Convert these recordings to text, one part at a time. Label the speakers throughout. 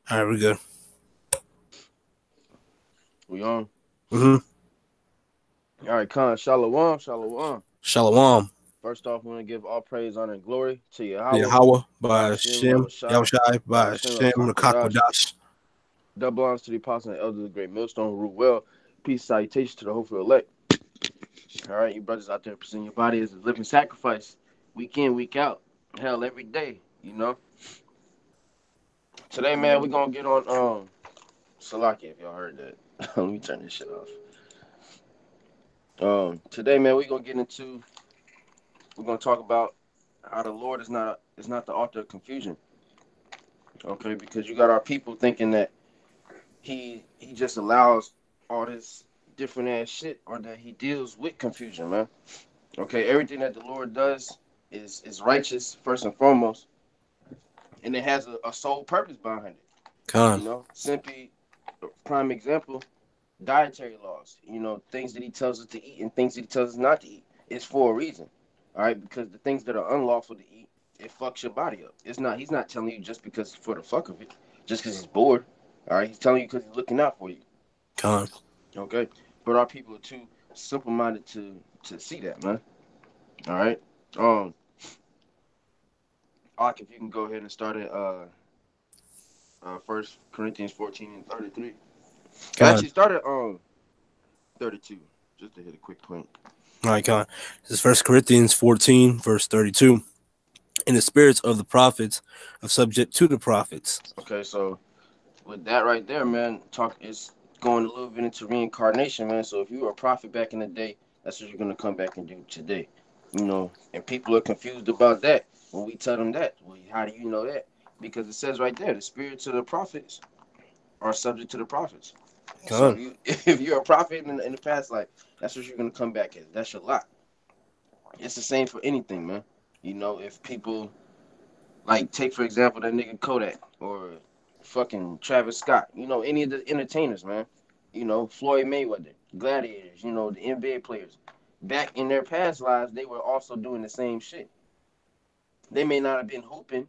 Speaker 1: All right, we're good.
Speaker 2: We on?
Speaker 1: Mm-hmm.
Speaker 2: All right, Khan. Shalom, shalom.
Speaker 1: Shalom.
Speaker 2: First off, we want to give all praise, honor, and glory to Yahweh,
Speaker 1: Yahweh
Speaker 2: by
Speaker 1: by
Speaker 2: Shem,
Speaker 1: Shem,
Speaker 2: Yahushai,
Speaker 1: Yahushai
Speaker 2: by
Speaker 1: by
Speaker 2: Shem,
Speaker 1: Shem
Speaker 2: Rakakwadash.
Speaker 1: Nakakwadash.
Speaker 2: Double honors to the apostles and elders of the great millstone who rule well. Peace, salutations to the hopeful elect. All right, you brothers out there presenting your body as a living sacrifice, week in, week out. Hell, every day, you know. Today, man, we're going to get on Salaki, if y'all heard that. Let me turn this shit off. Today, man, we're gonna talk about how the Lord is not the author of confusion. Okay, because you got our people thinking that he just allows all this different ass shit, or that he deals with confusion, man. Okay, everything that the Lord does is righteous first and foremost, and it has a sole purpose behind it.
Speaker 1: Khan.
Speaker 2: Simply prime example, dietary laws. Things that he tells us to eat and things that he tells us not to eat. It's for a reason. All right, because the things that are unlawful to eat, it fucks your body up. It's not. He's not telling you just because for the fuck of it, just because he's bored. All right, he's telling you because he's looking out for you.
Speaker 1: Khan.
Speaker 2: Okay, but our people are too simple minded to see that, man. All right. Um, Ak, if you can go ahead and start at First Corinthians 14 and 33.
Speaker 1: Khan.
Speaker 2: Actually, start at 32, just to hit a quick point.
Speaker 1: All right, Khan. This is First Corinthians 14, verse 32. And the spirits of the prophets are subject to the prophets.
Speaker 2: Okay, so with that right there, man, talk is going a little bit into reincarnation, man. So if you were a prophet back in the day, that's what you're gonna come back and do today. And people are confused about that when we tell them that. Well, how do you know that? Because it says right there, the spirits of the prophets are subject to the prophets. So if
Speaker 1: Khan.
Speaker 2: you if you're a prophet in the past life, that's what you're gonna come back as. That's your lot. It's the same for anything, man. If people like take for example that nigga Kodak or fucking Travis Scott. Any of the entertainers, man. Floyd Mayweather, gladiators. The NBA players. Back in their past lives, they were also doing the same shit. They may not have been hooping,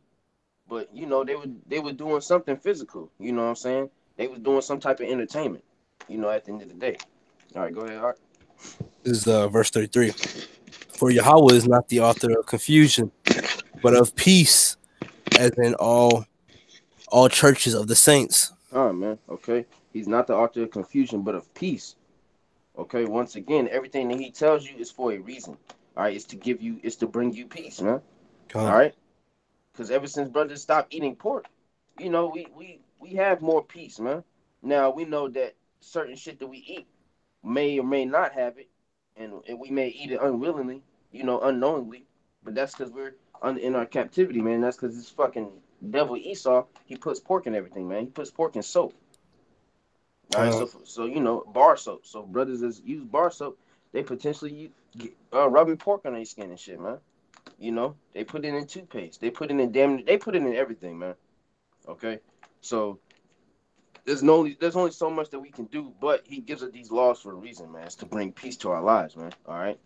Speaker 2: but they were doing something physical. You know what I'm saying? They was doing some type of entertainment. At the end of the day. All right, go ahead, Art.
Speaker 1: This is verse 33. For Yahweh is not the author of confusion, but of peace, as in all churches of the saints.
Speaker 2: All right, man. Okay, he's not the author of confusion, but of peace. Okay, once again, everything that he tells you is for a reason. All right, it's to bring you peace, man. All
Speaker 1: Khan.
Speaker 2: right, because ever since brothers stopped eating pork, we have more peace, man. Now we know that certain shit that we eat may or may not have it, and we may eat it unwillingly, unknowingly, but that's because we're in our captivity, man. That's because this fucking devil Esau, he puts pork in everything, man. He puts pork in soap. All right,
Speaker 1: Khan.
Speaker 2: so bar soap. So brothers that use bar soap, they potentially rubbing pork on their skin and shit, man. They put it in toothpaste. They put it in They put it in everything, man. Okay, so there's only so much that we can do, but he gives us these laws for a reason, man. It's to bring peace to our lives, man. All right,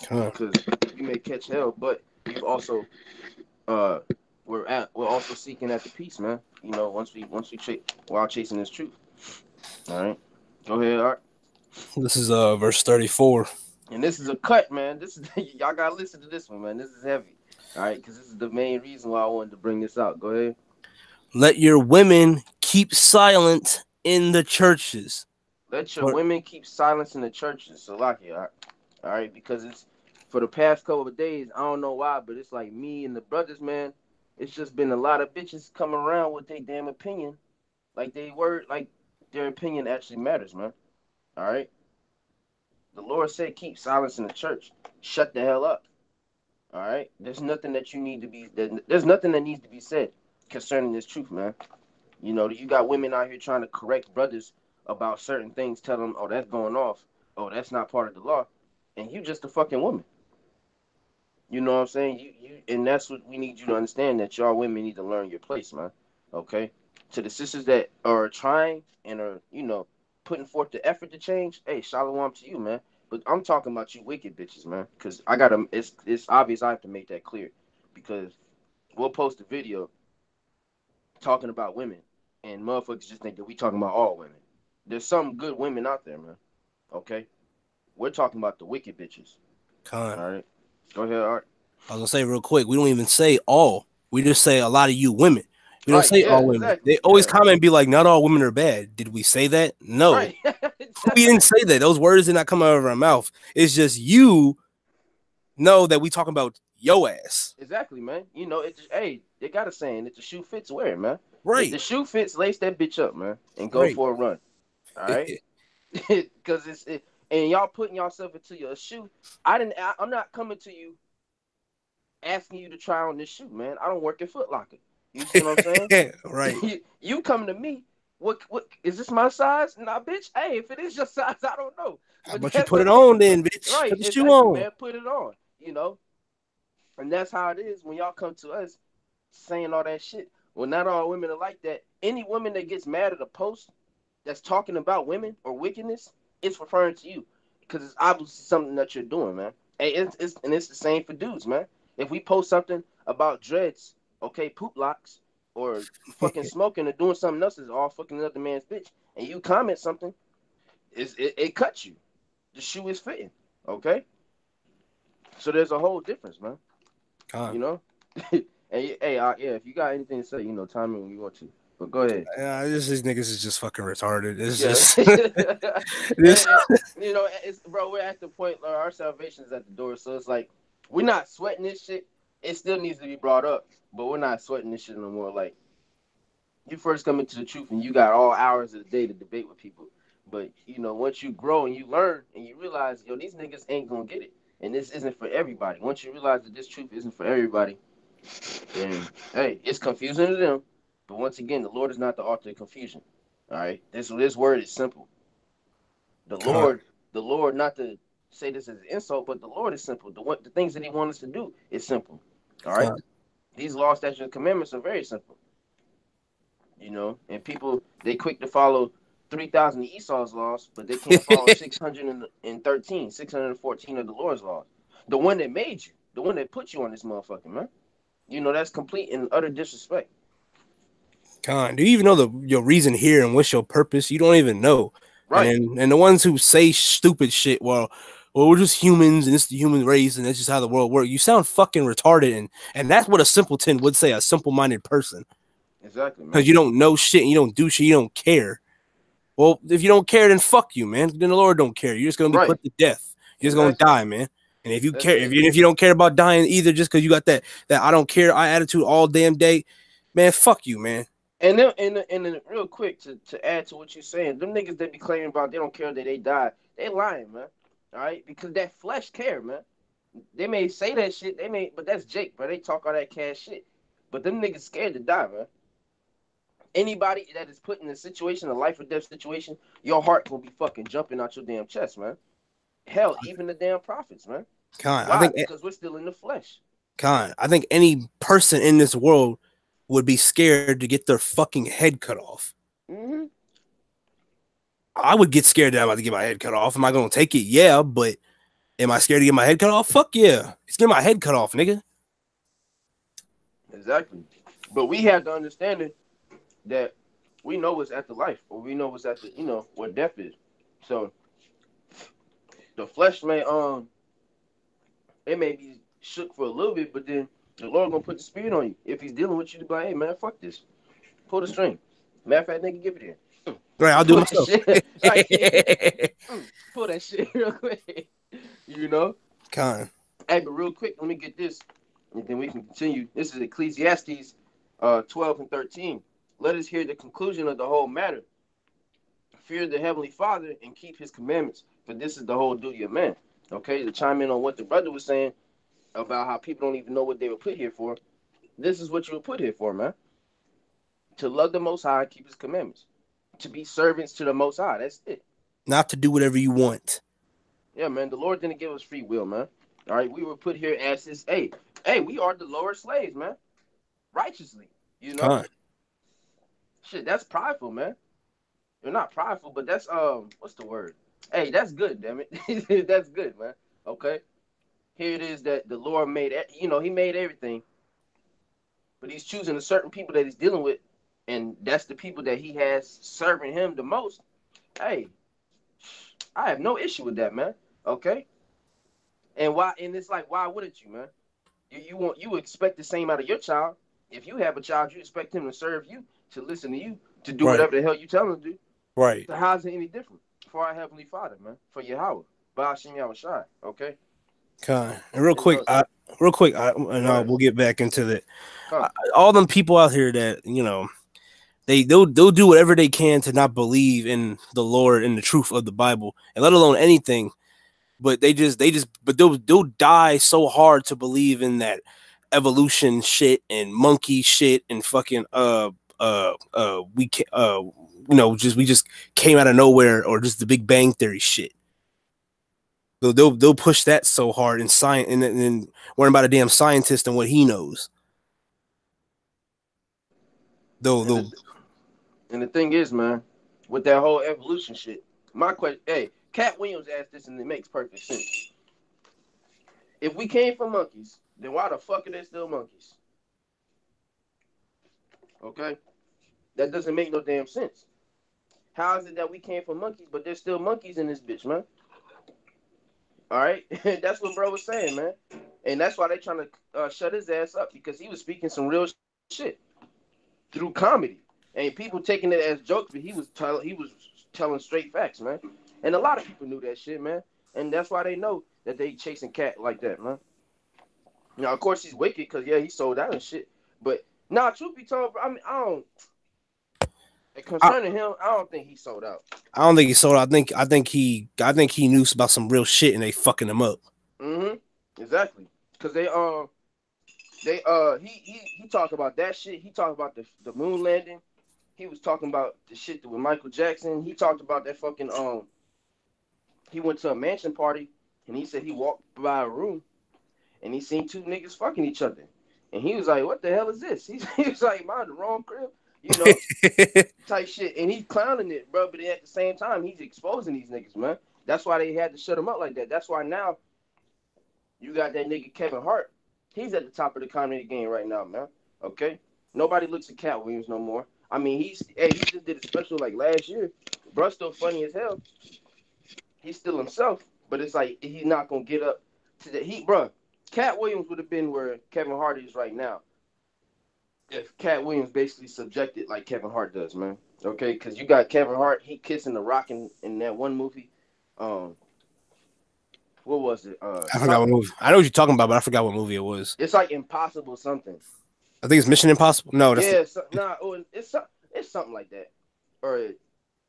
Speaker 1: Khan.
Speaker 2: because we may catch hell, but we've also uh we're also seeking after peace, man. Once we while chasing this truth. All right, go ahead, Art.
Speaker 1: This is verse 34.
Speaker 2: And this is a cut, man. This is y'all gotta listen to this one, man. This is heavy. All right, because this is the main reason why I wanted to bring this out. Go ahead.
Speaker 1: Let your women keep silent in the churches.
Speaker 2: Let your
Speaker 1: For
Speaker 2: women keep silence in the churches, Salakia. All right, because it's for the past couple of days. I don't know why, but it's like me and the brothers, man. It's just been a lot of bitches coming around with their damn opinion, like their opinion actually matters, man. All right. The Lord said, keep silence in the church. Shut the hell up. All right. There's nothing that needs to be said concerning this truth, man. You got women out here trying to correct brothers about certain things, tell them, oh, that's going off. Oh, that's not part of the law. And you just a fucking woman. You know what I'm saying? And that's what we need you to understand, that y'all women need to learn your place, man. Okay? To the sisters that are trying and are, putting forth the effort to change, hey, shalom to you, man. But I'm talking about you wicked bitches, man. Because it's obvious I have to make that clear. Because we'll post a video talking about women. and motherfuckers just think that we talking about all women. There's some good women out there, man. Okay, we're talking about the wicked bitches.
Speaker 1: Con.
Speaker 2: All right, go ahead, Art.
Speaker 1: I was gonna say real quick, we don't even say all. We just say a lot of you women. We don't
Speaker 2: Right,
Speaker 1: say
Speaker 2: yeah,
Speaker 1: all women. They
Speaker 2: exactly,
Speaker 1: always
Speaker 2: yeah,
Speaker 1: comment and be like, not all women are bad. Did we say that? No.
Speaker 2: right.
Speaker 1: We didn't say that. Those words did not come out of our mouth. It's just you know that we talking about yo ass.
Speaker 2: Exactly, man. You know, it's hey, they got a saying: if the shoe fits, wear it, man. If
Speaker 1: Right.
Speaker 2: the shoe fits, lace that bitch up, man, and go
Speaker 1: Right.
Speaker 2: for a run. All right, because and y'all putting yourself into your shoe. I'm not coming to you asking you to try on this shoe, man. I don't work at Foot Locker. You see what I'm saying?
Speaker 1: Right.
Speaker 2: You coming to me? What is this my size? Nah, bitch. Hey, if it is your size, I don't know.
Speaker 1: How
Speaker 2: But
Speaker 1: about you
Speaker 2: that's
Speaker 1: put it
Speaker 2: up to
Speaker 1: on
Speaker 2: you, man.
Speaker 1: then, bitch?
Speaker 2: Right?
Speaker 1: Put the shoe
Speaker 2: Exactly,
Speaker 1: on.
Speaker 2: man. Put it on. You know, and that's how it is when y'all come to us saying all that shit. Well, not all women are like that. Any woman that gets mad at a post that's talking about women or wickedness, it's referring to you because it's obviously something that you're doing, man. And it's the same for dudes, man. If we post something about dreads, okay, poop locks, or fucking smoking or doing something else is all fucking another man's bitch, and you comment something, it cuts you. The shoe is fitting, okay. So there's a whole difference, man. You
Speaker 1: Con.
Speaker 2: know. And hey, yeah, if you got anything to say, time me when you want to. But go ahead.
Speaker 1: These niggas is just fucking retarded. It's
Speaker 2: Yeah.
Speaker 1: just this.
Speaker 2: and, it's bro, we're at the point where our salvation is at the door. So it's like we're not sweating this shit. It still needs to be brought up, but we're not sweating this shit no more. Like you first come into the truth and you got all hours of the day to debate with people. But once you grow and you learn and you realize, these niggas ain't gonna get it. And this isn't for everybody. Once you realize that this truth isn't for everybody, then hey, it's confusing to them. But once again, the Lord is not the author of confusion. All right. This word is simple. The
Speaker 1: Con.
Speaker 2: Lord, the Lord, not to say this as an insult, but the Lord is simple. The things that He wants us to do is simple. All right.
Speaker 1: Con.
Speaker 2: These laws, statutes, and commandments are very simple. And people they quick to follow 3,000 of Esau's laws, but they can't follow 613, 614 of the Lord's laws. The one that made you, the one that put you on this motherfucker, man. That's complete and utter disrespect.
Speaker 1: Con. Do you even know your reason here and what's your purpose? You don't even know.
Speaker 2: Right.
Speaker 1: And the ones who say stupid shit, well, we're just humans and it's the human race and that's just how the world works. You sound fucking retarded, and that's what a simpleton would say, a simple-minded person.
Speaker 2: Exactly, man.
Speaker 1: Because you don't know shit and you don't do shit, you don't care. Well, if you don't care, then fuck you, man. Then the Lord don't care. You're just gonna be put to death. You're just gonna die, man. And if you care, if you don't care about dying either, just because you got that I don't care attitude all damn day, man, fuck you, man.
Speaker 2: And then real quick to add to what you're saying, them niggas that be claiming about they don't care that they die, they lying, man. All right, because that flesh care, man. They may say that shit, but that's Jake, bro. They talk all that cash shit, but them niggas scared to die, man. Anybody that is put in a situation, a life or death situation, your heart will be fucking jumping out your damn chest, man. Hell, even the damn prophets, man. Why? Because we're still in the flesh.
Speaker 1: I think any person in this world would be scared to get their fucking head cut off.
Speaker 2: Mm-hmm.
Speaker 1: I would get scared that I'm about to get my head cut off. Am I going to take it? Yeah, but am I scared to get my head cut off? Fuck yeah. Let's get my head cut off, nigga.
Speaker 2: Exactly. But we have the understanding that we know what's at the life, or we know what's at the, what death is. So the flesh it may be shook for a little bit, but then the Lord gonna put the spirit on you. If He's dealing with you, to be like, hey man, fuck this, pull the string. Matter of fact, nigga, give it here.
Speaker 1: Right, I'll do it myself.
Speaker 2: Pull that shit real quick.
Speaker 1: Con.
Speaker 2: Hey, but real quick, let me get this, and then we can continue. This is Ecclesiastes 12 and 13. Let us hear the conclusion of the whole matter. Fear the Heavenly Father and keep His commandments, for this is the whole duty of man. Okay, to chime in on what the brother was saying about how people don't even know what they were put here for. This is what you were put here for, man. To love the Most High, keep His commandments. To be servants to the Most High. That's it.
Speaker 1: Not to do whatever you want.
Speaker 2: Yeah, man. The Lord didn't give us free will, man. All right, we were put here as His. Hey, we are the lower slaves, man. Righteously, Shit, that's prideful, man. You're not prideful, but that's what's the word? Hey, that's good, damn it. That's good, man. Okay. Here it is that the Lord made. He made everything, but He's choosing a certain people that He's dealing with and that's the people that he has serving him the most. Hey, I have no issue with that, man. Okay, and why? And it's like, why wouldn't you, man? You expect the same out of your child. If you have a child, you expect him to serve you, to listen to you, to do
Speaker 1: Right.
Speaker 2: whatever the hell you tell him to do.
Speaker 1: Right.
Speaker 2: So how's it any different for our Heavenly Father, man? For Yahweh, Ba'ashim Yahushai, okay?
Speaker 1: Con. And real
Speaker 2: You
Speaker 1: quick,
Speaker 2: know, so,
Speaker 1: we'll get back into that.
Speaker 2: come.
Speaker 1: All them people out here that they'll do whatever they can to not believe in the Lord and the truth of the Bible, and let alone anything. But they'll die so hard to believe in that evolution shit and monkey shit and fucking we just came out of nowhere, or just the Big Bang Theory shit. They'll push that so hard in science, and then worrying about a damn scientist and what he knows.
Speaker 2: And the thing is, man, with that whole evolution shit, my question, hey, Cat Williams asked this, and it makes perfect sense. If we came from monkeys, then why the fuck are they still monkeys? Okay, that doesn't make no damn sense. How is it that we came from monkeys, but there's still monkeys in this bitch, man? All right, that's what bro was saying, man, and that's why they trying to shut his ass up, because he was speaking some real shit through comedy, and people taking it as jokes, but he was telling straight facts, man. And a lot of people knew that shit, man, and that's why they know that they chasing Cat like that, man. Now, of course, he's wicked because yeah, he sold out and shit, but nah, truth be told, bro, I mean, I don't. Concerning him, I don't think he sold out.
Speaker 1: I don't think he sold out. I think he knew about some real shit and they fucking him up.
Speaker 2: Exactly. Because he talked about that shit. He talked about the moon landing. He was talking about the shit with Michael Jackson. He talked about that fucking he went to a mansion party and he said he walked by a room and he seen two niggas fucking each other. And he was like, what the hell is this? He was like, am I in the wrong crib? You know, type shit. And he's clowning it, bro. But at the same time, he's exposing these niggas, man. That's why they had to shut him up like that. That's why now you got that nigga Kevin Hart. He's at the top of the comedy game right now, man. Okay? Nobody looks at Cat Williams no more. I mean, he just did a special like last year. Bruh's still funny as hell. He's still himself, but it's like he's not gonna get up to the heat, bruh. Cat Williams would have been where Kevin Hart is right now if Cat Williams basically subjected like Kevin Hart does, man. Okay, because you got Kevin Hart, he kissing the Rock in that one movie. What was it?
Speaker 1: I forgot what movie. I know what you're talking about, but I forgot what movie it was.
Speaker 2: It's like Impossible something.
Speaker 1: I think it's Mission Impossible. No, that's
Speaker 2: it's something like that. Or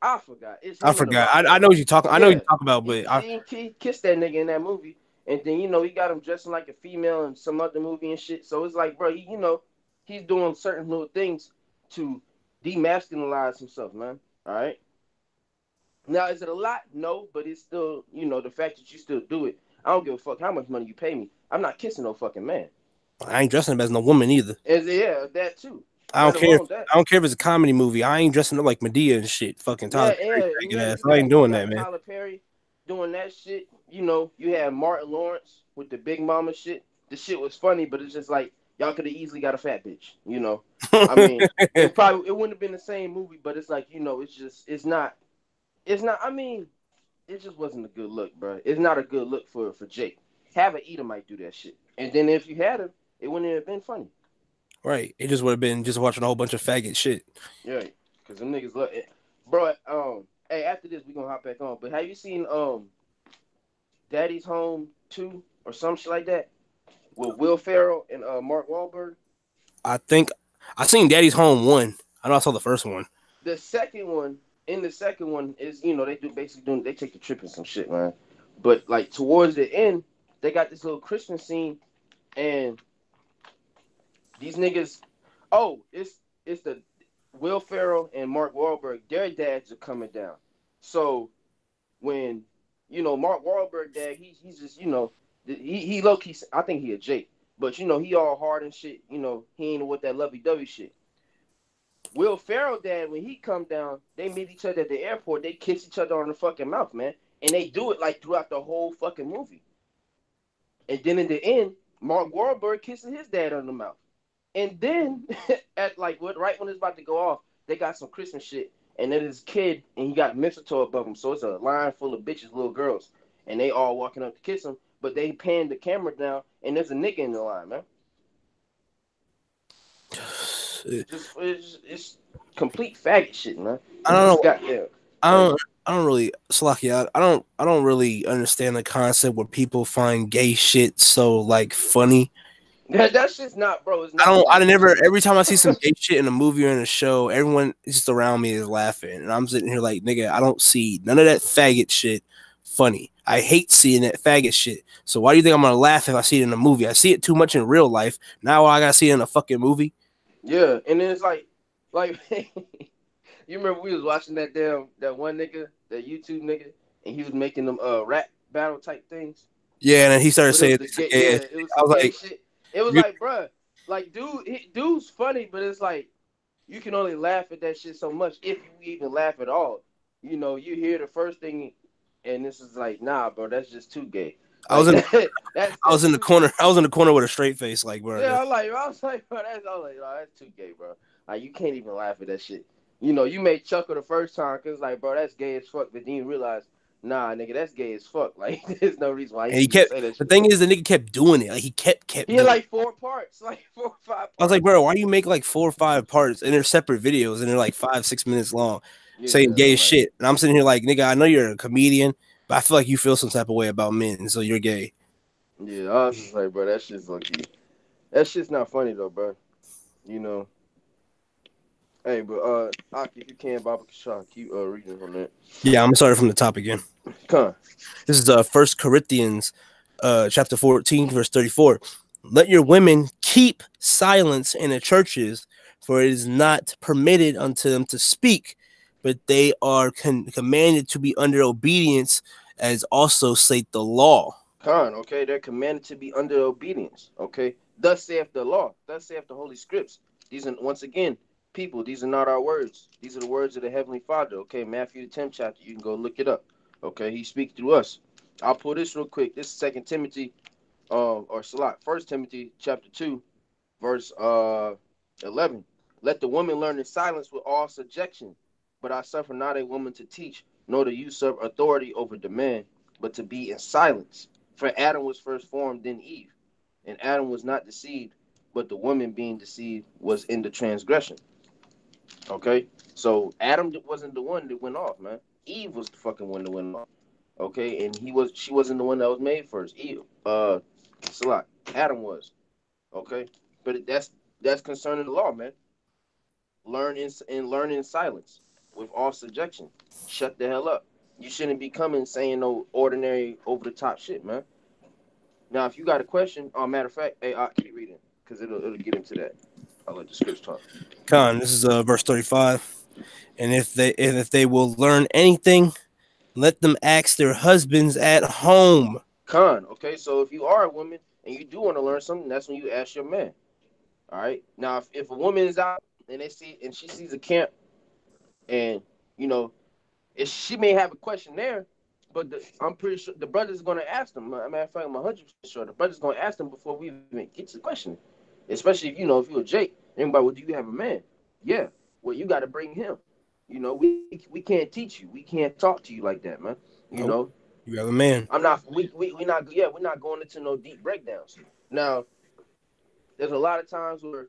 Speaker 2: I forgot.
Speaker 1: I forgot. I know what you're talking. I know what you're talking about, but
Speaker 2: he kissed that nigga in that movie, and then he got him dressing like a female in some other movie and shit. So it's like, bro, he's doing certain little things to demasculinize himself, man. All right. Now, is it a lot? No, but it's still, the fact that you still do it. I don't give a fuck how much money you pay me. I'm not kissing no fucking man.
Speaker 1: I ain't dressing him as no woman either.
Speaker 2: Yeah, that too.
Speaker 1: I don't care. I don't care if it's a comedy movie. I ain't dressing up like Medea and shit. Fucking Tyler Perry. I ain't doing that, man.
Speaker 2: Tyler Perry doing that shit. You had Martin Lawrence with the Big Mama shit. The shit was funny, but it's just like y'all could have easily got a fat bitch. I mean, it wouldn't have been the same movie, but it's like it's not. I mean, it just wasn't a good look, bro. It's not a good look for Jake. Having Edomite do that shit, and then if you had him, it wouldn't have been funny.
Speaker 1: Right. It just would have been just watching a whole bunch of faggot shit.
Speaker 2: Yeah, because them niggas look, bro. Hey, after this we gonna hop back on. But have you seen Daddy's Home 2 or some shit like that with Will Ferrell and Mark Wahlberg?
Speaker 1: I think I seen Daddy's Home 1. I know I saw the first one.
Speaker 2: The second one is they take the trip and some shit, man. But like towards the end, they got this little Christmas scene, and these niggas, it's the Will Ferrell and Mark Wahlberg, their dads are coming down. So when Mark Wahlberg dad, he's just he low key, I think he a Jake, but he all hard and shit. He ain't with that lovey-dovey shit. Will Ferrell dad, when he come down, they meet each other at the airport. They kiss each other on the fucking mouth, man, and they do it like throughout the whole fucking movie. And then in the end, Mark Wahlberg kisses his dad on the mouth. And then right when it's about to go off, they got some Christmas shit, and then this kid, and he got mistletoe above him, so it's a line full of bitches, little girls, and they all walking up to kiss him, but they pan the camera down, and there's a nigga in the line, man. It's complete faggot shit, man.
Speaker 1: I don't know. I don't really, Slacky, I don't really understand the concept where people find gay shit so like funny.
Speaker 2: That shit's not, bro. It's not.
Speaker 1: I never. Every time I see some gay shit in a movie or in a show, everyone just around me is laughing, and I'm sitting here like, nigga, I don't see none of that faggot shit funny. I hate seeing that faggot shit. So why do you think I'm gonna laugh if I see it in a movie? I see it too much in real life. Now I gotta see it in a fucking movie.
Speaker 2: Yeah, and then it's like you remember we was watching that one nigga, that YouTube nigga, and he was making them rap battle type things.
Speaker 1: Yeah, and then he started saying,
Speaker 2: it was I was like, shit. It was like, bruh, like, dude's funny, but it's like, you can only laugh at that shit so much if you even laugh at all. You know, you hear the first thing, and this is like, nah, bro, that's just too gay. Like, I was
Speaker 1: in the corner. I was in the corner with a straight face, like, bro.
Speaker 2: Yeah, I was like, bro, that's too gay, bro. Like, you can't even laugh at that shit. You know, you may chuckle the first time because, like, bro, that's gay as fuck, but then you realize, nah, nigga, that's gay as fuck. Like, there's no reason why.
Speaker 1: And he kept. The thing is, the nigga kept doing it. Like, he kept.
Speaker 2: He had like 4 parts, like 4 or 5 parts.
Speaker 1: I was like, bro, why do you make like 4 or 5 parts and they're separate videos and they're like 5-6 minutes long, saying gay shit? And I'm sitting here like, nigga, I know you're a comedian, but I feel like you feel some type of way about men, so you're gay.
Speaker 2: Yeah, I was just like, bro, that shit's lucky. That shit's not funny though, bro. You know. Hey, but Aki, if you can, Baba Kashaw, keep reading on that.
Speaker 1: Yeah, I'm sorry from the top again.
Speaker 2: Come on.
Speaker 1: This is 1 Corinthians chapter 14, verse 34. Let your women keep silence in the churches, for it is not permitted unto them to speak, but they are commanded to be under obedience, as also saith the law.
Speaker 2: Okay, they're commanded to be under obedience. Okay, thus saith the law, thus saith the Holy Scripts. These are, once again, people, these are not our words. These are the words of the Heavenly Father. Okay, Matthew the 10th chapter. You can go look it up. Okay, he speaks through us. I'll pull this real quick. This is 2 Timothy, or Salat, 1 Timothy chapter 2, verse 11. Let the woman learn in silence with all subjection, but I suffer not a woman to teach, nor to usurp authority over the man, but to be in silence. For Adam was first formed, then Eve. And Adam was not deceived, but the woman being deceived was in the transgression. Okay? So Adam wasn't the one that went off, man. Eve was the fucking one that went off. Okay? And she wasn't the one that was made first. Eve. Salat. Adam was. Okay? But that's concerning the law, man. Learn in silence with all subjection. Shut the hell up. You shouldn't be coming saying no ordinary over-the-top shit, man. Now, if you got a question, matter of fact, hey, I'll keep reading, because it'll get into that. I'll let the scripts talk.
Speaker 1: This is verse 35. And if they will learn anything, let them ask their husbands at home.
Speaker 2: Okay, so if you are a woman and you do want to learn something, that's when you ask your man. All right? Now, if a woman is out and she sees a camp, and, you know, she may have a question there, but I'm pretty sure the brother's going to ask them. Matter of fact, I'm 100% sure the brother's going to ask them before we even get to the question. Especially if, if you're a Jake. Anybody, well, do you have a man? Yeah. Well, you got to bring him. You know, we can't teach you. We can't talk to you like that, man. You know.
Speaker 1: You have a man.
Speaker 2: I'm not. We're not going into no deep breakdowns. Now, there's a lot of times where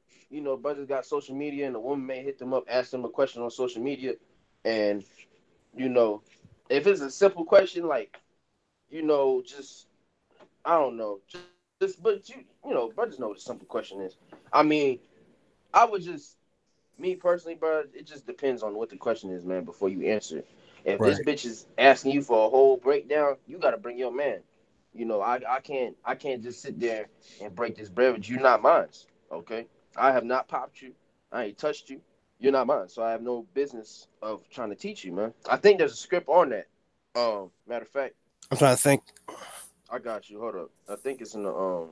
Speaker 2: brothers got social media and a woman may hit them up, ask them a question on social media, and if it's a simple question like, just I don't know, but brothers know what a simple question is. I mean, I would just. Me personally, bro, it just depends on what the question is, man, before you answer it. If this bitch is asking you for a whole breakdown, you got to bring your man. I can't just sit there and break this bread with you. You're not mine, okay? I have not popped you. I ain't touched you. You're not mine, so I have no business of trying to teach you, man. I think there's a script on that. Matter of fact.
Speaker 1: I'm trying to think.
Speaker 2: I got you. Hold up. I think it's in the,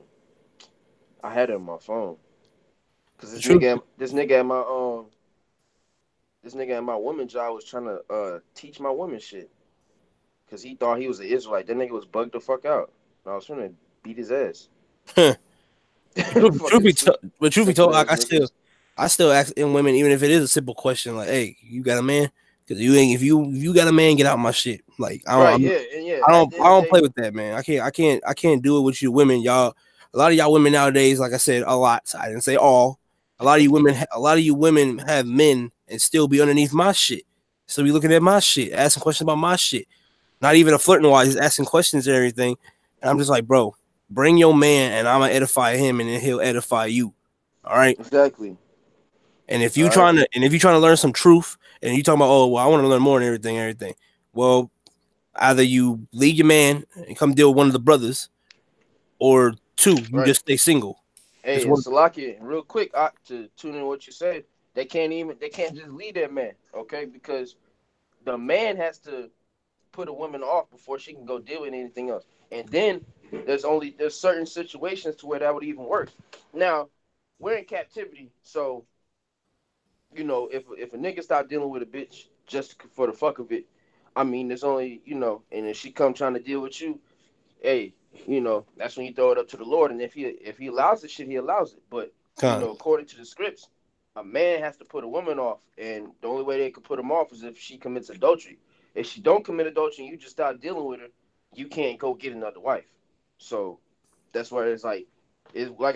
Speaker 2: I had it on my phone. Cause this nigga at my woman job was trying to teach my woman shit. Cause he thought he was an Israelite. That nigga was bugged the fuck out. And I was trying to beat his ass.
Speaker 1: Truth be told, like, I still I still ask in women, even if it is a simple question, like, "Hey, you got a man?" Because you ain't. If you got a man, get out my shit. Like I don't play with that, man. I can't do it with you women, y'all. A lot of y'all women nowadays, like I said, a lot. I didn't say all. A lot of you women have men and still be underneath my shit. Still be looking at my shit, asking questions about my shit. Not even a flirting wise, just asking questions and everything. And I'm just like, bro, bring your man and I'm gonna edify him and then he'll edify you. All right.
Speaker 2: Exactly.
Speaker 1: And if you trying to learn some truth and you talking about, oh well, I want to learn more and everything. Well, either you leave your man and come deal with one of the brothers, or two, you just stay single.
Speaker 2: Hey, Salaki, real quick, to tune in what you said, they can't just leave that man, okay? Because the man has to put a woman off before she can go deal with anything else. And then there's certain situations to where that would even work. Now, we're in captivity, so you know, if a nigga stop dealing with a bitch just for the fuck of it, I mean, there's only, you know, and if she come trying to deal with you, hey, you know, that's when you throw it up to the Lord. And if he allows it, shit, he allows it. But you know, according to the scripts, a man has to put a woman off, and the only way they can put him off is if she commits adultery. If she don't commit adultery and you just stop dealing with her, you can't go get another wife. So that's where it's like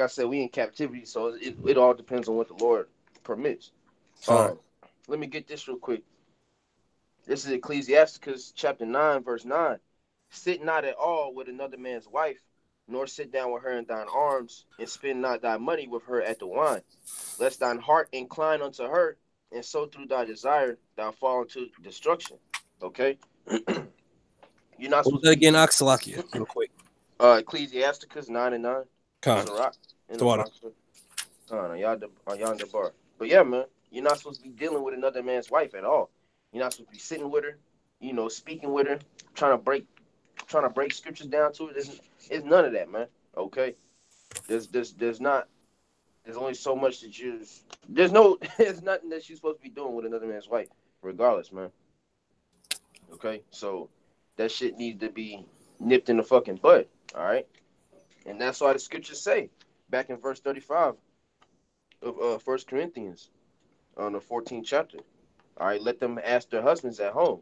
Speaker 2: I said, we in captivity, so it all depends on what the Lord permits. Let me get this real quick. This is Ecclesiasticus chapter 9, verse 9. Sit not at all with another man's wife, nor sit down with her in thine arms, and spend not thy money with her at the wine, lest thine heart incline unto her, and so through thy desire thou fall into destruction. Okay? You're not supposed to
Speaker 1: again, Oxalakia, real quick.
Speaker 2: Ecclesiasticus 9 and 9.
Speaker 1: In the water.
Speaker 2: On yonder bar. But yeah, man, you're not supposed to be dealing with another man's wife at all. You're not supposed to be sitting with her, you know, speaking with her, trying to break scriptures down to it. It's none of that, man. Okay? There's only so much that there's nothing that you're supposed to be doing with another man's wife, regardless, man. Okay? So that shit needs to be nipped in the fucking bud. All right? And that's why the scriptures say, back in verse 35 of 1 Corinthians, on the 14th chapter. All right, let them ask their husbands at home.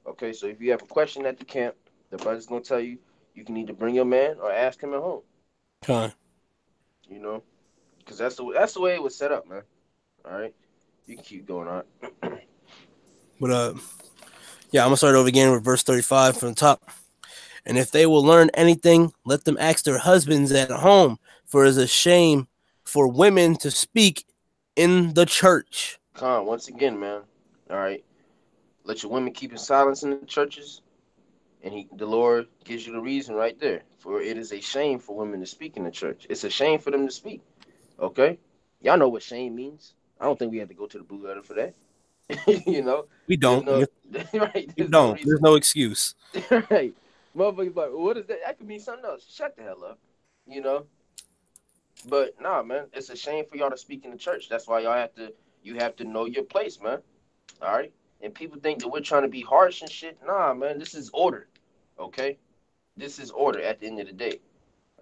Speaker 2: Okay, so if you have a question at the camp, the brother's gonna tell you you can either bring your man or ask him at home. You know, because that's the way it was set up, man. All right, you can keep going on.
Speaker 1: But yeah, I'm gonna start over again with verse 35 from the top. And if they will learn anything, let them ask their husbands at home, for it is a shame for women to speak in the church.
Speaker 2: Once again, man. All right, let your women keep in silence in the churches, and the Lord gives you the reason right there. For it is a shame for women to speak in the church. It's a shame for them to speak. Okay, y'all know what shame means. I don't think we have to go to the blue letter for that. You know,
Speaker 1: we don't. There's no excuse.
Speaker 2: Right, motherfuckers like, what is that? That could mean something else. Shut the hell up. You know. But nah, man, it's a shame for y'all to speak in the church. That's why you have to know your place, man. All right, and people think that we're trying to be harsh and shit. Nah, man, this is order. Okay, this is order at the end of the day.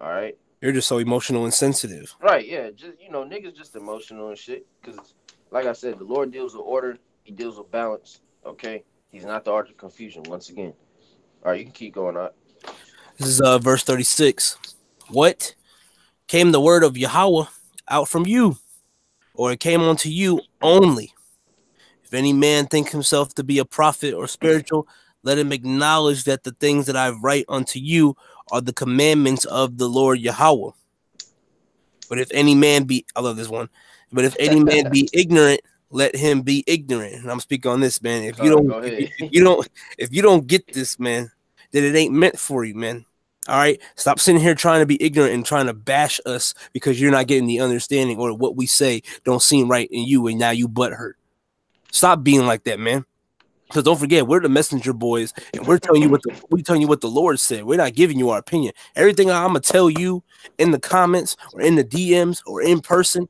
Speaker 2: All right.
Speaker 1: You're just so emotional and sensitive.
Speaker 2: Right? Yeah. Just niggas just emotional and shit. Because, like I said, the Lord deals with order. He deals with balance. Okay. He's not the author of confusion. Once again. All right, you can keep going on.
Speaker 1: This is verse 36. What came the word of Yahweh out from you, or it came unto you only? If any man think himself to be a prophet or spiritual, let him acknowledge that the things that I write unto you are the commandments of the Lord Yahweh. But if any man be, I love this one. But if any man be ignorant, let him be ignorant. And I'm speaking on this, man. If you don't get this, man, then it ain't meant for you, man. All right, stop sitting here trying to be ignorant and trying to bash us because you're not getting the understanding or what we say don't seem right in you, and now you butthurt. Stop being like that, man. Because don't forget, we're the messenger boys, and we're telling you what the Lord said. We're not giving you our opinion. Everything I'm gonna tell you in the comments or in the DMs or in person,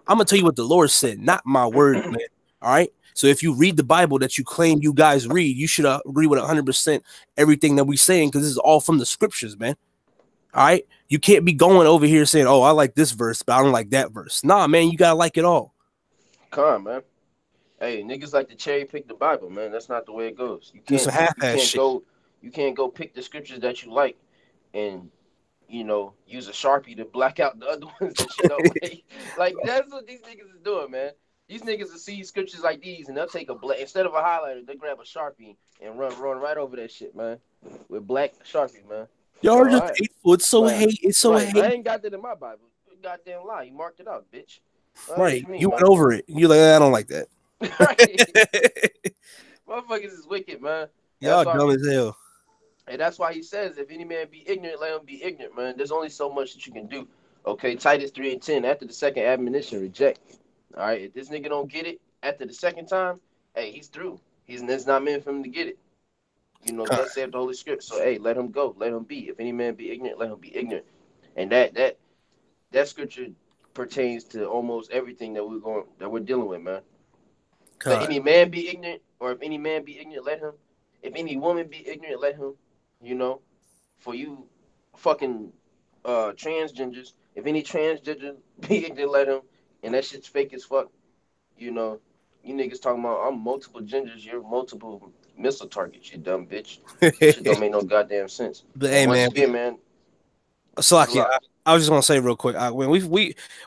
Speaker 1: I'm gonna tell you what the Lord said, not my word, man. All right. So if you read the Bible that you claim you guys read, you should agree with 100% everything that we're saying, because this is all from the scriptures, man. All right. You can't be going over here saying, "Oh, I like this verse, but I don't like that verse." Nah, man, you gotta like it all.
Speaker 2: Come, man. Hey, niggas like to cherry pick the Bible, man. That's not the way it goes. You
Speaker 1: Do
Speaker 2: can't
Speaker 1: some
Speaker 2: just you
Speaker 1: half-ass
Speaker 2: can't
Speaker 1: shit.
Speaker 2: go you can't go pick the scriptures that you like and use a Sharpie to black out the other ones that you don't like that's what these niggas is doing, man. These niggas will see scriptures like these and they'll take instead of a highlighter, they grab a Sharpie and run right over that shit, man. With black Sharpie, man.
Speaker 1: Y'all
Speaker 2: So
Speaker 1: are
Speaker 2: all
Speaker 1: just
Speaker 2: right.
Speaker 1: hateful. It's so
Speaker 2: Right.
Speaker 1: hate. It's so
Speaker 2: Right. I
Speaker 1: hate.
Speaker 2: ain't got that in my Bible. Goddamn lie. You marked it out, bitch. What
Speaker 1: Right.
Speaker 2: you mean,
Speaker 1: You
Speaker 2: man?
Speaker 1: went over it. You're like, I don't like that.
Speaker 2: Right. Motherfuckers is wicked, man.
Speaker 1: Y'all
Speaker 2: That's why
Speaker 1: dumb as hell.
Speaker 2: and that's why he says, if any man be ignorant, let him be ignorant, man. There's only so much that you can do. Okay, Titus 3:10. After the second admonition, reject. All right, if this nigga don't get it after the second time, hey, he's through. It's not meant for him to get it. Thus saith the Holy Script. So hey, let him go. Let him be. If any man be ignorant, let him be ignorant. And that scripture pertains to almost everything that we're dealing with, man. Let any man be ignorant, or if any man be ignorant, let him. If any woman be ignorant, let him. You know, for you fucking transgenders, if any transgender be ignorant, let him. And that shit's fake as fuck. You know, you niggas talking about I'm multiple genders, you're multiple missile targets, you dumb bitch. Shit don't make no goddamn sense.
Speaker 1: But
Speaker 2: And
Speaker 1: hey,
Speaker 2: once
Speaker 1: man,
Speaker 2: again, man,
Speaker 1: Salaki, I was just gonna say real quick,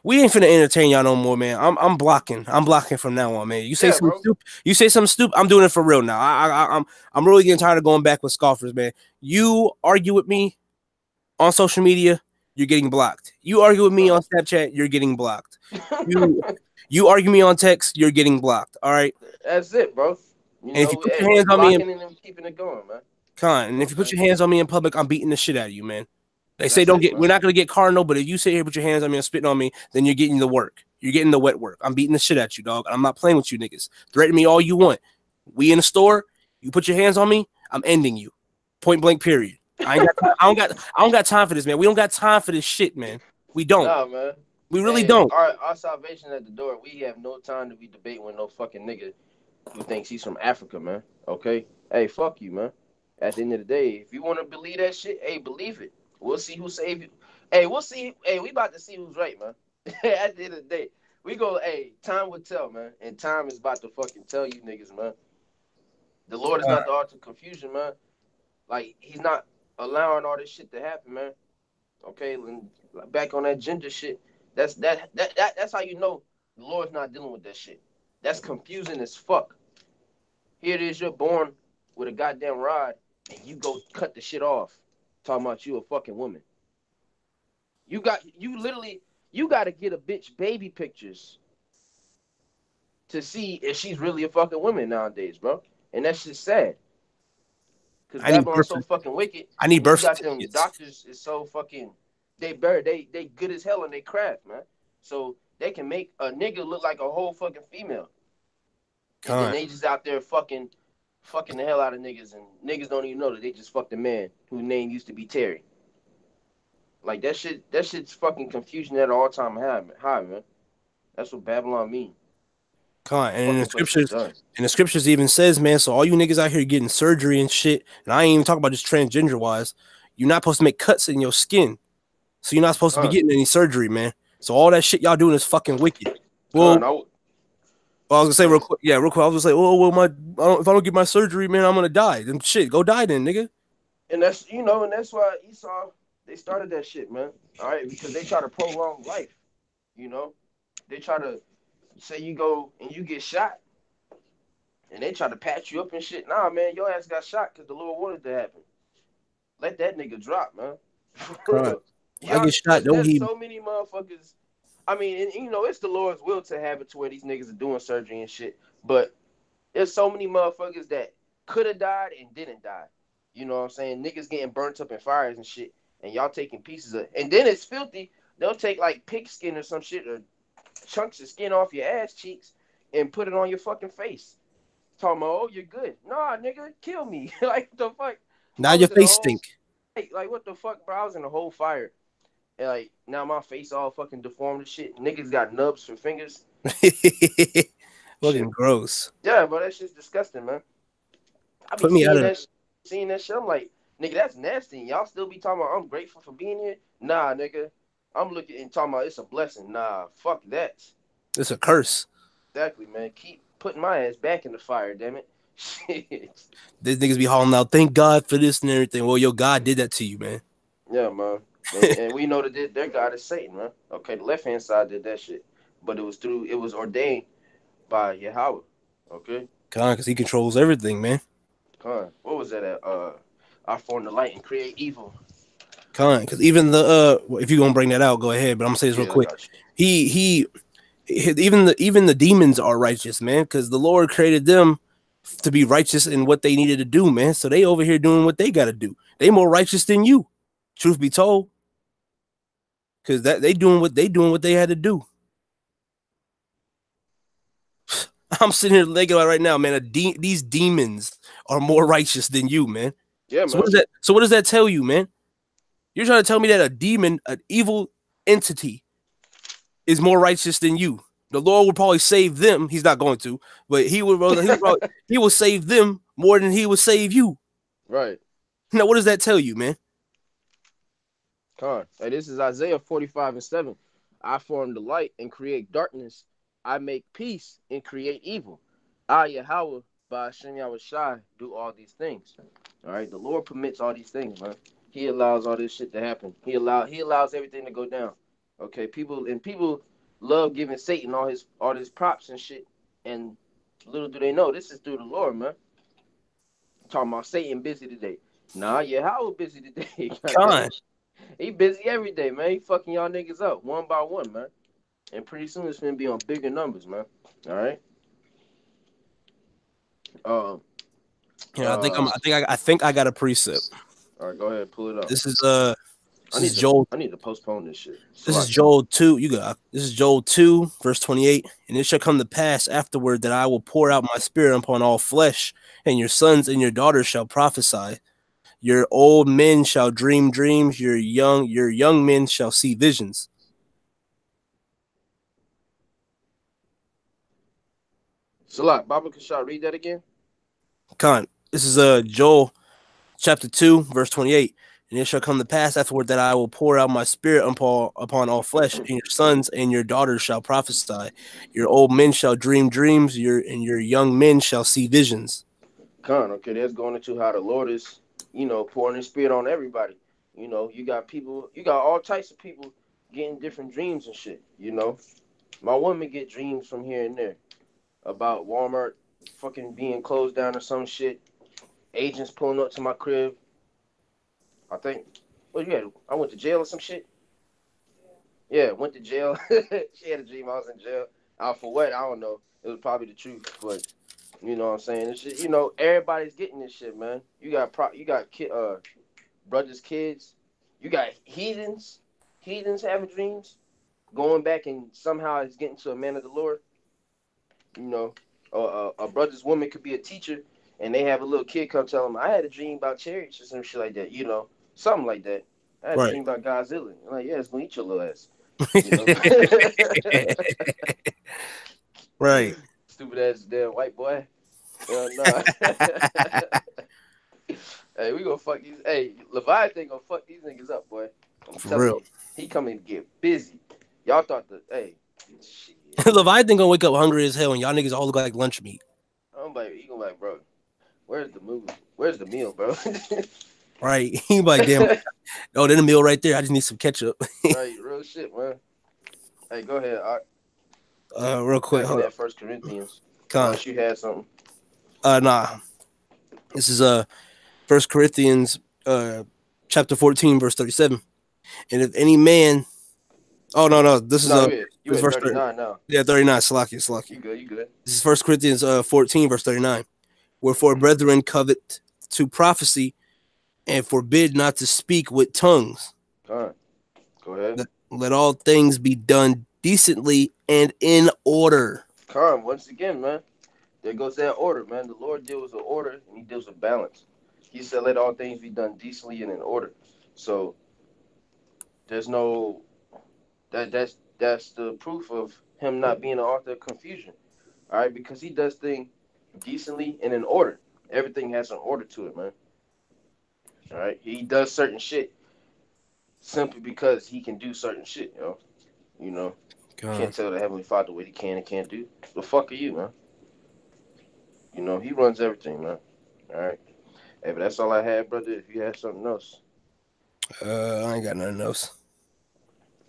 Speaker 1: we ain't finna entertain y'all no more, man. I'm blocking. I'm blocking from now on, man. You say something stupid. You say something stupid. I'm doing it for real now. I'm really getting tired of going back with scoffers, man. You argue with me on social media, you're getting blocked. You argue with me on Snapchat, you're getting blocked. You argue me on text, you're getting blocked. All right.
Speaker 2: That's it, bro.
Speaker 1: And if you put your hands on me,
Speaker 2: and keeping it going, man.
Speaker 1: and if you put your hands on me in public, I'm beating the shit out of you, man. They say
Speaker 2: man.
Speaker 1: we're not gonna get cardinal, but if you sit here, put your hands on me and spitting on me, then you're getting the work. You're getting the wet work. I'm beating the shit at you, dog. I'm not playing with you niggas. Threaten me all you want. We in the store, you put your hands on me, I'm ending you. Point blank, period. I don't got time for this, man. We don't got time for this shit, man. We don't.
Speaker 2: Nah, man.
Speaker 1: We really don't.
Speaker 2: Our salvation at the door. We have no time to be debating with no fucking nigga who thinks he's from Africa, man. Okay? Hey, fuck you, man. At the end of the day, if you want to believe that shit, hey, believe it. We'll see who saved you. Hey, we'll see. Hey, we about to see who's right, man. At the end of the day, time will tell, man. And time is about to fucking tell you niggas, man. The Lord is not the author of confusion, man. Like, he's not allowing all this shit to happen, man. Okay? And back on that gender shit, that's how you know the Lord's not dealing with that shit. That's confusing as fuck. Here it is, you're born with a goddamn rod, and you go cut the shit off. Talking about you a fucking woman. You got to get a bitch baby pictures to see if she's really a fucking woman nowadays, bro. And that's just sad. Because Babylon's so fucking wicked.
Speaker 1: I need birth
Speaker 2: certificates. Doctors is so fucking they good as hell in their craft, man. So they can make a nigga look like a whole fucking female. And then they just out there fucking the hell out of niggas, and niggas don't even know that they just fucked a man whose name used to be Terry. Like that shit's fucking confusion at an all-time high, man. That's what Babylon mean.
Speaker 1: And in the scriptures even says, man, so all you niggas out here getting surgery and shit, and I ain't even talking about just transgender wise, you're not supposed to make cuts in your skin. So you're not supposed to be getting any surgery, man. So all that shit y'all doing is fucking wicked. Well, I was gonna say real quick. I was gonna say, if I don't get my surgery, man, I'm gonna die. Then shit, go die then, nigga.
Speaker 2: And that's why Esau, they started that shit, man. All right, because they try to prolong life. They try to say you go and you get shot, and they try to patch you up and shit. Nah, man, your ass got shot because the Lord wanted to happen. Let that nigga drop, man.
Speaker 1: I get shot.
Speaker 2: There's so many motherfuckers. I mean, it's the Lord's will to have it to where these niggas are doing surgery and shit. But there's so many motherfuckers that could have died and didn't die. You know what I'm saying? Niggas getting burnt up in fires and shit, and y'all taking pieces of, and then it's filthy. They'll take like pig skin or some shit or chunks of skin off your ass cheeks and put it on your fucking face. Talking about, oh, you're good. Nah, nigga, kill me. Like, what the fuck?
Speaker 1: Now your face stink.
Speaker 2: Like, what the fuck, bro? I was in a whole fire. And, like, now my face all fucking deformed and shit. Niggas got nubs for fingers.
Speaker 1: Looking gross.
Speaker 2: Yeah, bro, that shit's disgusting, man. I be seeing that shit. I'm like, nigga, that's nasty. Y'all still be talking about I'm grateful for being here? Nah, nigga. I'm looking and talking about it's a blessing. Nah, fuck that.
Speaker 1: It's a curse.
Speaker 2: Exactly, man. Keep putting my ass back in the fire, damn it. Shit.
Speaker 1: These niggas be hauling out, thank God for this and everything. Well, your God did that to you, man.
Speaker 2: Yeah, man. And we know that their God is Satan, man. Okay, the left hand side did that shit. But it was ordained by Yahweh. Okay?
Speaker 1: Con, because he controls everything, man.
Speaker 2: Con. What was that at? I form the light and create evil.
Speaker 1: Con, because even the if you're gonna bring that out, go ahead. But I'm gonna say this real
Speaker 2: Yeah, I
Speaker 1: quick.
Speaker 2: got you.
Speaker 1: Even the demons are righteous, man, because the Lord created them to be righteous in what they needed to do, man. So they over here doing what they gotta do. They more righteous than you, truth be told. Because that they doing what they had to do. I'm sitting here thinking about right now, man. These demons are more righteous than you, man.
Speaker 2: Yeah,
Speaker 1: So
Speaker 2: man.
Speaker 1: what does that tell you, man? You're trying to tell me that a demon, an evil entity, is more righteous than you. The Lord will probably save them. He's not going to, but he will save them more than he will save you.
Speaker 2: Right.
Speaker 1: Now, what does that tell you, man?
Speaker 2: Con. Hey, this is Isaiah 45:7. I form the light and create darkness. I make peace and create evil. I, Yahweh, by Hashem Yahushai, do all these things. All right. The Lord permits all these things, man. He allows all this shit to happen. He allows everything to go down. Okay. People love giving Satan all his props and shit. And little do they know, this is through the Lord, man. I'm talking about Satan busy today. Nah, Yahweh busy today.
Speaker 1: Con.
Speaker 2: He busy every day, man. He fucking y'all niggas up one by one, man. And pretty soon it's gonna be on bigger numbers, man. All right. Um.
Speaker 1: I think I got a precept.
Speaker 2: All right, go ahead, pull it up.
Speaker 1: This is
Speaker 2: Joel. I need to postpone this shit.
Speaker 1: This is Joel 2. This is Joel 2, verse 28. And it shall come to pass afterward that I will pour out my spirit upon all flesh, and your sons and your daughters shall prophesy. Your old men shall dream dreams, your young men shall see visions.
Speaker 2: Salak, Baba Kashah, read that again.
Speaker 1: Con. This is Joel chapter 2, verse 28. And it shall come to pass afterward that I will pour out my spirit upon all flesh, and your sons and your daughters shall prophesy. Your old men shall dream dreams, and your young men shall see visions.
Speaker 2: Con, okay, that's going into how the Lord is, pouring his spirit on everybody. You got all types of people getting different dreams and shit, My woman get dreams from here and there about Walmart fucking being closed down or some shit. Agents pulling up to my crib. I think, I went to jail or some shit. Yeah, went to jail. She had a dream I was in jail. For what? I don't know. It was probably the truth, but you know what I'm saying? This shit, everybody's getting this shit, man. You got brothers, kids. You got heathens having dreams, going back and somehow it's getting to a man of the Lord. A brother's woman could be a teacher, and they have a little kid come tell them, I had a dream about chariots or some shit like that, something like that. I had a dream about Godzilla. I'm like, yeah, it's gonna eat your little ass.
Speaker 1: Right.
Speaker 2: Stupid ass damn white boy. Nah. Hey, we gonna fuck these. Hey, Leviathan gonna fuck these niggas up, boy. I'm telling you, he coming to get busy. Y'all thought shit.
Speaker 1: Leviathan gonna wake up hungry as hell, and y'all niggas all look like lunch meat.
Speaker 2: I'm like, he gonna like, bro, where's the movie? Where's the meal, bro?
Speaker 1: Right. He like, damn. Oh, there's a meal right there. I just need some ketchup.
Speaker 2: Right, real shit, man. Hey, go ahead.
Speaker 1: Real quick.
Speaker 2: Hold up. 1 Corinthians.
Speaker 1: Unless
Speaker 2: you had something.
Speaker 1: Nah. This is 1 Corinthians chapter 14, verse 37. And if any man, this is verse 39 now. Yeah, 39. Salaki.
Speaker 2: You good.
Speaker 1: This is 1 Corinthians 14, verse 39. Wherefore, brethren, covet to prophecy, and forbid not to speak with tongues.
Speaker 2: All right. Go ahead.
Speaker 1: Let all things be done decently and in order.
Speaker 2: Once again, man. There goes that order, man. The Lord deals with order, and he deals with balance. He said, let all things be done decently and in order. So there's no that's the proof of him not being an author of confusion. All right, because he does things decently and in order. Everything has an order to it, man. All right, he does certain shit simply because he can do certain shit, Can't tell the Heavenly Father what he can and can't do. The fuck are you, man? You know, he runs everything, man. All right. Hey, but that's all I had, brother. If you had something else.
Speaker 1: I ain't got nothing else.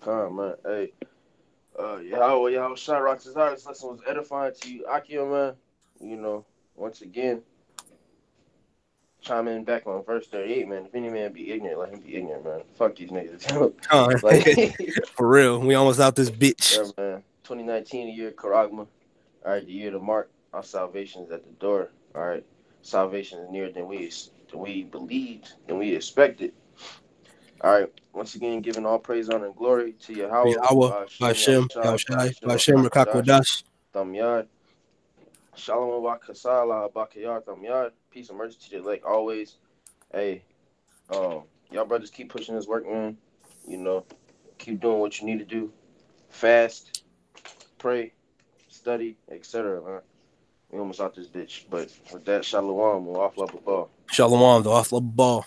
Speaker 2: Come on, man. Hey. Y'all shot rocks his heart. This lesson was edifying to you. Akio, man. You know, once again, chime in back on verse 38, man. If any man be ignorant, let him be ignorant, man. Fuck these niggas.
Speaker 1: Like, for real. We almost out this bitch.
Speaker 2: Yeah, man. 2019, the year of Karagma. All right, the year of the mark. Our salvation is at the door. All right. Salvation is nearer than we believed, than we expected. All right. Once again, giving all praise, honor, and glory to Yahweh,
Speaker 1: Bashem, Yahushai, Bashem, Rakakwadash,
Speaker 2: Thamyad, Shalom, Wakasala, Bakayar, Thamyad. Peace and mercy to the elect always. Hey, y'all brothers keep pushing this work, man. You know, keep doing what you need to do. Fast, pray, study, etc., man. We almost out this bitch. But with that, Shalom, we'll off the ball.
Speaker 1: Shalom, the off the ball.